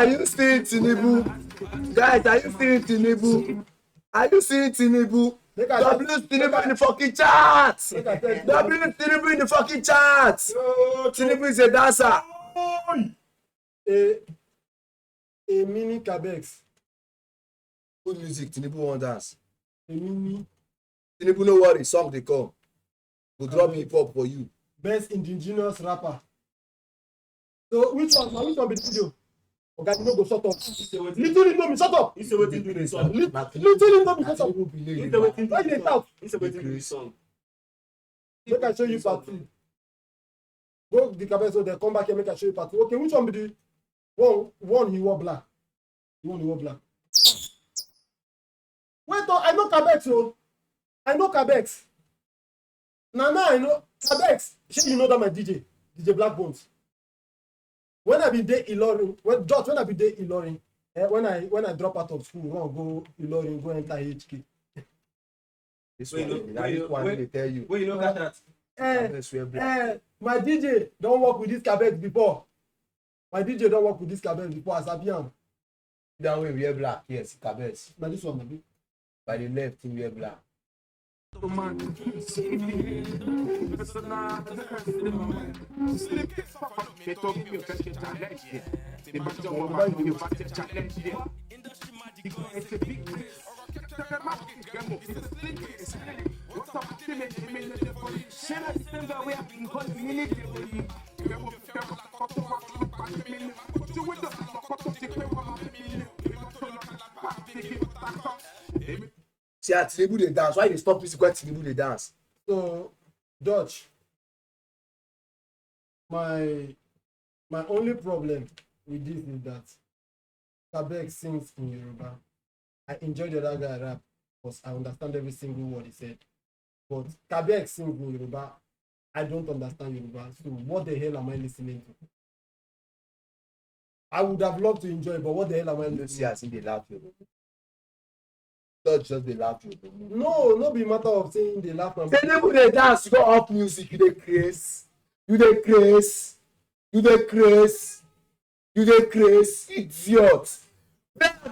Are you seeing Tinubu? Guys, are you seeing Tinubu? Are you seeing Tinubu? W Tinubu in the fucking charts. W Tinubu in the fucking charts. Tinubu is a dancer. A mini Cabex. Good music, Tinubu won't dance. A mini. Tinubu no worry, song they come. We'll drop hip hop for you. Best indigenous rapper. So which one be the video? Okay, you no go shut up. Little Indomie, shut up. He's waiting to the song. Little Indomie, shut up. He's waiting to the song. He's waiting to the song. Make I show you part 2. Go the Cabex so they come back here. Make I show you part 2. Okay, which one be the one he wore black? The one he wore black. Wait, I know Cabex, so I know Cabex. Now I know Cabex. You know that my DJ Black Bones. When I be there Ilorin, when I be there Ilorin, when I drop out of school, I go Ilorin, go enter HK. This one they tell you. Wait, you know that? My DJ don't work with this Cabex before. My DJ don't work with this Cabex before as Abiam. That way we wear black, yes, Cabex. Now this one, maybe. By the left, we wear black. See, at Tinubu they dance. Why they stop music when Tinubu they dance? So, Dutch, my only problem with this is that Cabex sings in Yoruba. I enjoy the other guy rap because I understand every single word he said. But Cabex sings in Yoruba. I don't understand Yoruba. So what the hell am I listening to? I would have loved to enjoy it, but what the hell am I listening to? See, I think they laugh you. Not just they laugh you. No be matter of saying they laugh. Tinubu they dance, you go off music, you dey craze. You dey craze. You dey craze. You dey craze. Idiot. Back,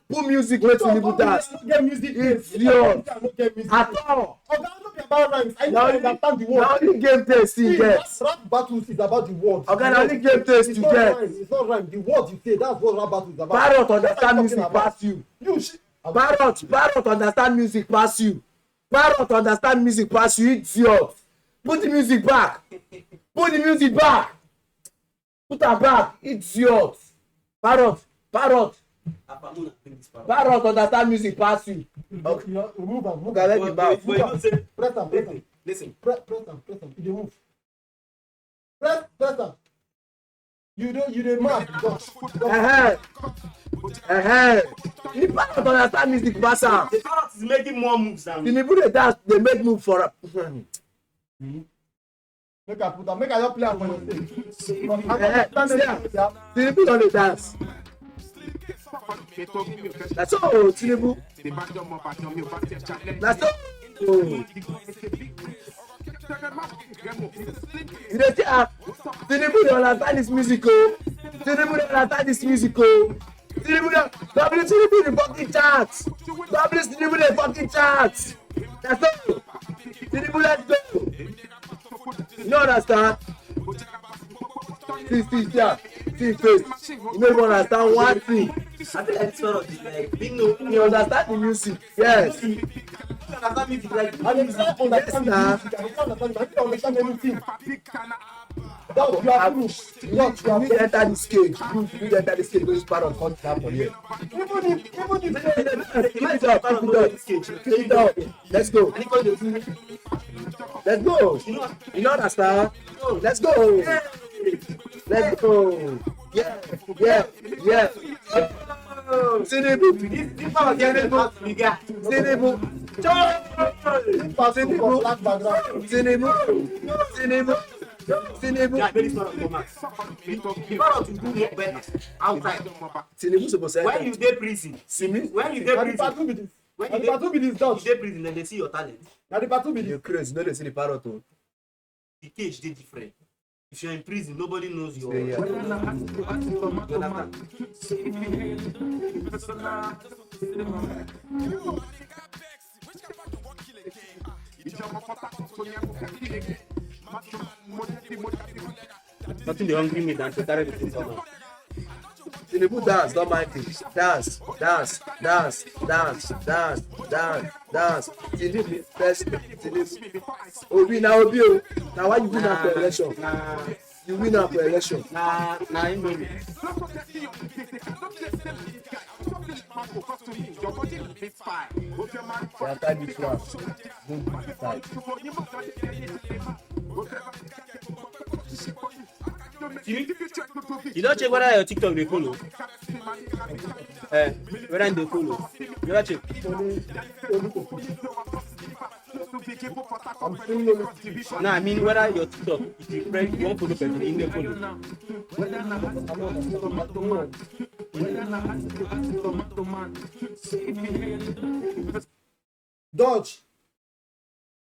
put music when Tinubu dance. I don't get music. Idiot. I don't get music. At all. I don't care about rhymes. I don't understand the word. Now only game taste you get. Rap battles is about the word. Okay, now only game taste you get. It's not rhyme. The word you say, that's what rap battle is about. Parrot understand music pass you. Parrot understand music pass you. Parrot understand music pass you. Idiot. Put the music back. Put the music back. Put her back. Idiot. Parrot. Parrot understand music pass you. Okay, move on. Okay, let me back. Press them. Listen. Press them. You move. Press them. You dey mad. The Parrot understand music pass am. The Parrot is making more moves than Tinubu dey dance, dey make move for am. Make I put am. Make I just play am for your stage. Tinubu don dey dance. Na so Tinubu. Na so. You dey see am? Tinubu dey understand this music o. Tinubu dey understand this music o. Tinubu dey fucking chart. Tinubu dey fucking chart. Na so. Tinubu let's go. You no understand? See face. You no even understand one thing. I feel like this one is like being no. You understand the music? Yes. Understand music like I understand the music. I don't understand anything. You are finished. You need to enter this cage. You need to enter this cage. Go use Parrot come down for here. Even if Keep it up. Let's go. Let's go. You know understand? Let's go. Let's go. Yeah. Tinubu. Tinubu supposed to when you dey prison. When you dey prison. When you dey prison, then they see your talent. Now the battle be you crazy. No, they see the Parrot. The cage dey different. If you're in prison, nobody knows your. Yeah. Nothing they hungry me than to carry the thing down. Tinubu dance, don't mind it. Dance. Tinubu first. Tinubu. Obi na Obi o. Na why you win am for election? You win am for election. Nah, Indomie. They are tied with one. Don't be tied. You don't check whether your TikTok they follow. Whether they follow. You don't check. No, I mean whether your TikTok, if you friend, you want follow people, in they follow. Dodge.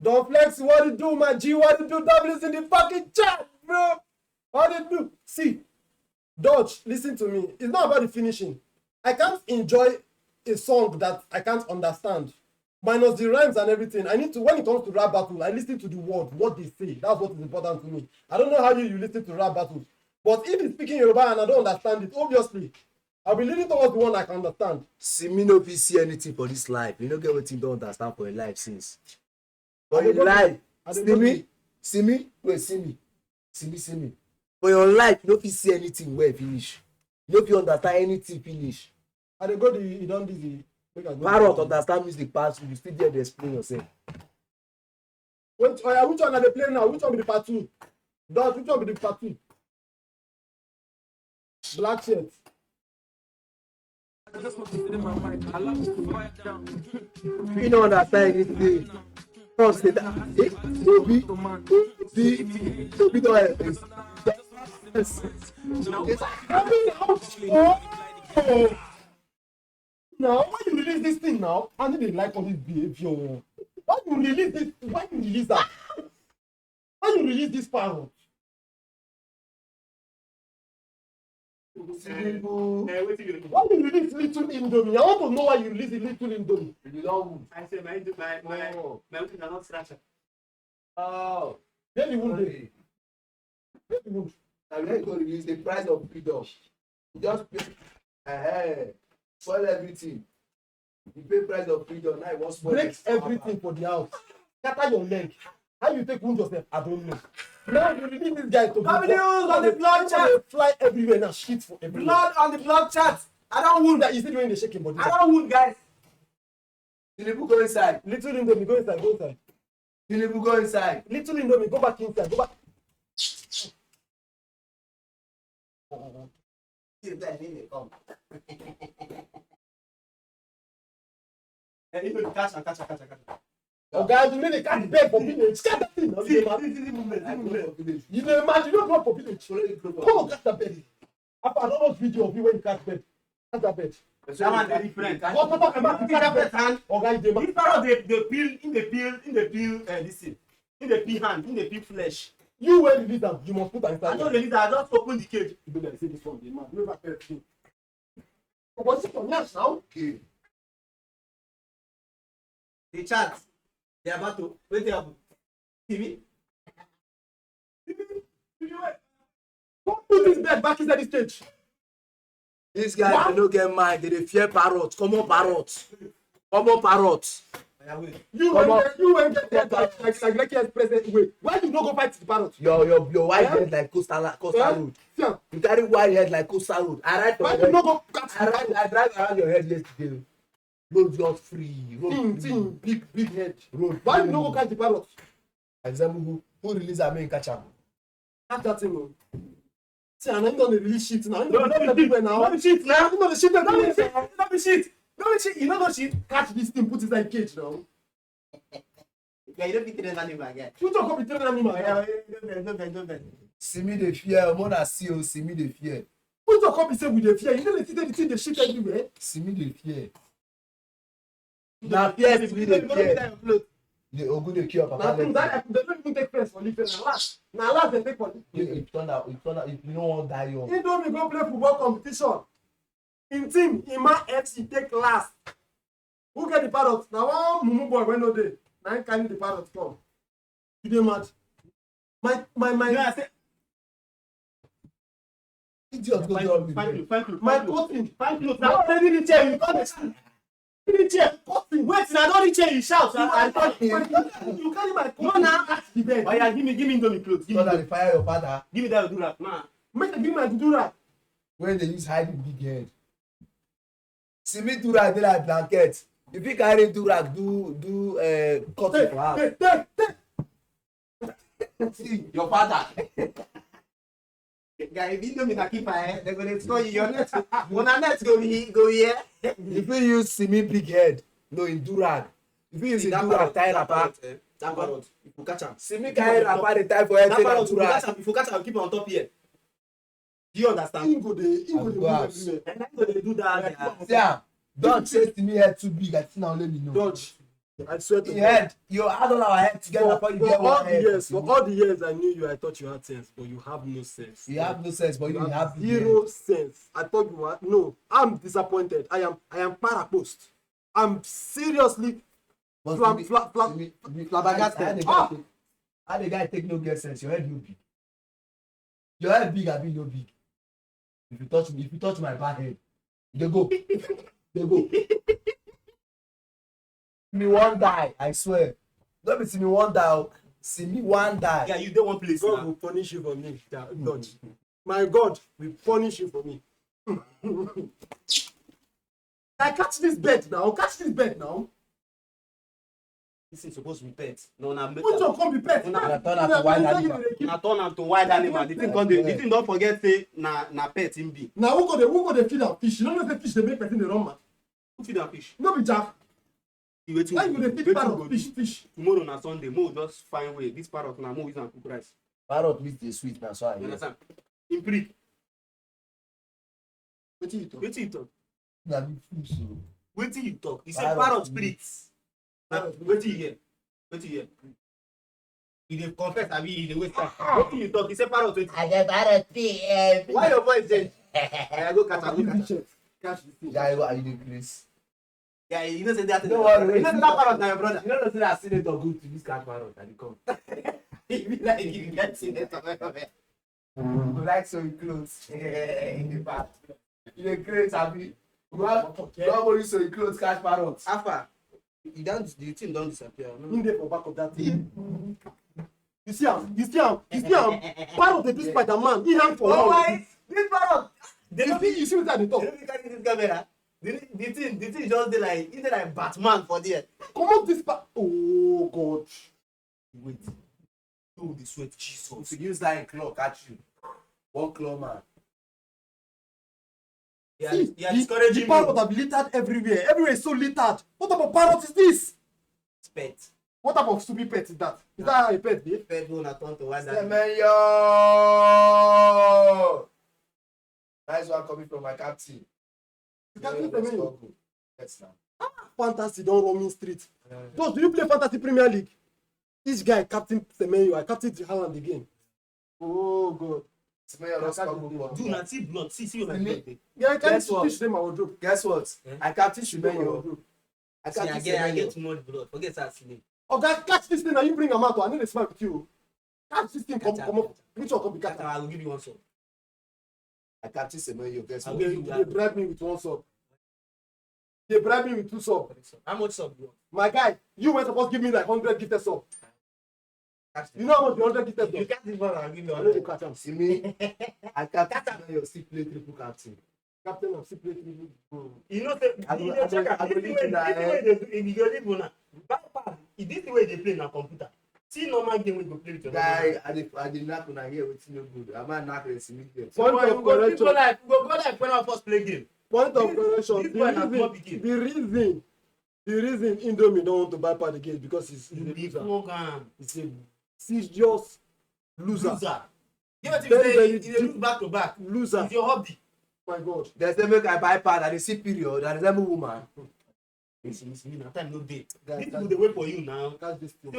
Don't flex. What you do, my G? What you do? W's in the fucking chat, bro. What you do? See, Dodge, listen to me. It's not about the finishing. I can't enjoy a song that I can't understand. Minus the rhymes and everything. I need to, when it comes to rap battle, I listen to the word, what they say. That's what is important to me. I don't know how you listen to rap battles. But if it's speaking Yoruba and I don't understand it, obviously, I'll be leaning towards the one I can understand. Simi no fit see anything for this life. You no get wetin you don understand for your life since. For your life, Simi. For your life, you no fit see anything well finish. You no fit understand anything finish. I dey go the you don busy. Parrot understand music pass you still there dey explain yourself. Which one are they playing now? Which one be the part 2? Dot, which one be the part 2? Black shirt. You no understand anything. Cross say that. Obi don Now, why you release this thing now? I didn't like all this behavior. Why you release this? Why you release that? Why you release this parrot? Why you release little Indomie? I want to know why you release the little Indomie. You don't. I say my wetin na not scratch. Oh, Then you won't be. Then you won't. na we go release the price of freedom. You just pay. Spoil everything. You pay price of freedom now you wan spoil Break everything for the house. Scatter your leg. How you take wound yourself? I don't know. Now you release this guy to How many news on the blood chat? fly everywhere now, shit for everywhere. Blood on the blood chat. I don't wound. That you see doing the shaking body. I don't wound, guys. Tinubu go inside. Little Indomie, go inside, go inside. Tinubu go inside. Little Indomie, go back inside, go back. Oh guys, you need a cat bed for village. Scatter that thing. You know, imagine you don't go for village. Come on, catch that bed. After I don't know video of you when you catch bed. Catch that bed. That one dey different. What talk about the catch bed hand? Oh guys, they This parrot they peel in the peel this thing. In the peel hand, in the peel flesh. You when release them, you must put an I inside. don't release that. I just open the cage. You do that. Say this one, the man. You never pay thing. But sit on yes now. Okay. The chat. They are about to wait. They happen. TV. Don't put this bed back inside this cage. This guy they no get mind. They dey fear parrot. Come on parrot. You when get that like president way. Why you no go fight the parrot? Your white head like coastal road. Yeah. You carry white head like coastal road. I Why you no go catch the I parrot? drive around your head yesterday. Road just free. Thing, big head. Road. Why you no go catch the parrot? Example who release am make him catch am. Catch that thing, man. See, and I'm not the release shit now. No, Not the people now. Not be shit now. Not the shit. Not be shit. Not be shit. No shit. You know no shit. Catch this thing, put it inside cage now. Yeah, you don't be telling animal again. You talk about the animal. Yeah, don't. Simi dey fear. More na see o. Simi dey fear. You talk about say we dey fear. You know the thing they shit everywhere. Simi dey fear. Na fear Simi dey fear. The Ogun dey cure Now papa things leg. that they don't even take first for leave. Now last they take for leave. If you no wan die young. Indomie go play football competition. In team, Ima FC take last. Who get the parrot? Now one mumu boy when no dey. Now him carry the parrot come. You dey mad? My. Yeah, I say, Idiot go drop me. find clothes. My cousin. Find clothes. Now already the chair. You can't stand. The chair. Cousin. Wait, now don't the chair. You shout. You carry my cousin. No, now ask the bed. Oh yeah, give me Indomie clothes. Give So me that they fire your father that do that. Nah. Make them give my dudura. when they use hide the big head. SiMi1DER dey like blanket. If you carry durak do cut it for house. See your father. Guy, if Indomie na keep my head, they're gonna store you. Your net, when our net go here. If you use SiMi big head, no in durak. If you use in durak tie wrapper. That parrot, if you catch him. SiMi carry wrapper dey tie for head That say na parrot, durak. if you catch him, keep it on top here. Do you understand? Him go dey move everywhere. And that's what they do that. See am, don't say SiMi head too big. I think na only me know. Dodge. I swear to Your head, you add all our head together before you get one head. For all the years I knew you, I thought you had sense, but you have no sense. You have no sense, but you have the zero head. sense. I thought you were no. I'm disappointed. I am parapost. I'm seriously But flabbergasted. How the guy take no get sense? Your head no big. Your head big, I be no big. If you touch my bad head, they go. They go. SiMi1DER, I swear. Don't be SiMi1DER. SiMi1DER. Yeah, you don't want place God now. will punish you for me. Dodge. My God will punish you for me. I catch this bet now. Catch this bet now. This is supposed to be pet. No, na Which one come be pet? Una turn am to wild animal. na turn am to wild animal. The thing don't forget say na pet him be. Now who go dey feed am fish? You don't know say fish dey make person dey run mad. Who feed am fish? No be jack. Why you go dey feed parrot fish? Tomorrow na Sunday. Mo just find way. This parrot na mo use am cook rice. Parrot meat dey sweet na so I You hear. understand? In prick. Wetin you talk? Wetin you talk? Na big fish o. Wetin you talk? You say Parrot parrot meat. spirits. Wetin you hear? Wetin you hear? You dey confess abi you dey waste time? Wetin you talk? You say parrot wetin? I get parrot meat. Why your voice change? I go catch am. Go catch am. Catch the fish. Guy, what are you doing, Chris? Yeah, you know say that. Don't worry, You know say that parrot na your brother. You don't know that senator good to this catch parrot and he come. He be like you get senator. You like sewing clothes in the back. You dey create abi. You wan sewing clothes catch parrot. Alpha, the team don't disappear. In there for back of that thing. You see am? Parrot dey do Spider-Man. He hang for Oh wall. my! This parrot. You see wetin I dey talk? They don't be carrying this camera. The thing just dey like he dey like Batman for there. Comot this part. Oh God. Wait. Oh, the sweat, Jesus. If you use that in claw catch you. One claw man. Yeah, See, yeah, the discouraging parrot me. have littered everywhere. Everywhere is so littered. What type of parrot is this? It's pet. What type of stupid pet is that? Is that how a pet be? Pet no na turn to wild animal. Semenyo! Nice one coming from my captain. Captain Semenyo. Yes, now. Fantasy don roaming street. Those, do you play Fantasy Premier League? Each guy captain Semenyo. I captain the Haaland again. Oh God. Semenyo don struggle Do for. not see blood. See your blood. Yeah, I can't Guess what? teach them my wardrobe. Guess what? I captain Semenyo. I See, captain I get Semenyo. too much blood. Forget that silly. Oh God, catch this thing and you bring am out. I need to smile with you. Catch this thing, come Catch am, up. catch Which one come be catch Kata, am? I will give you one sub. I captain Semenyo. Guess I'll what? give You you dey bribe me with one sub. They bribe me with 2 sub. How much sub you want? My guy, you were supposed to give me like 100 gifted sub. Catch You know how much the 100 gifted You sub? catch this one, I'll give you I know you 100. catch am. See me? I captain Semenyo still play triple captain. Captain of secret league. You know, say, I go- you I dey go- check am. I go This leave way you that, they do, if you go leave una, buy pad. This the way they play na computer. See normal game we go play with your Guy, I dey knack una here wetin no good. I might knack the SiMi1DER. Point we of go correction. go like when I first play game. Point of This correction. boy na small pikin. The reason Indomie don't want to buy pad again is because he's a You be loser. program. He's a serious loser. Loser. You know what Very, you very say? You dey lose back to back. Loser. It's your hobby. My God. They say make I buy pad and they see period and they say woman. Listen, na time no dey. Guys, These people dey wait for you now. catch this thing.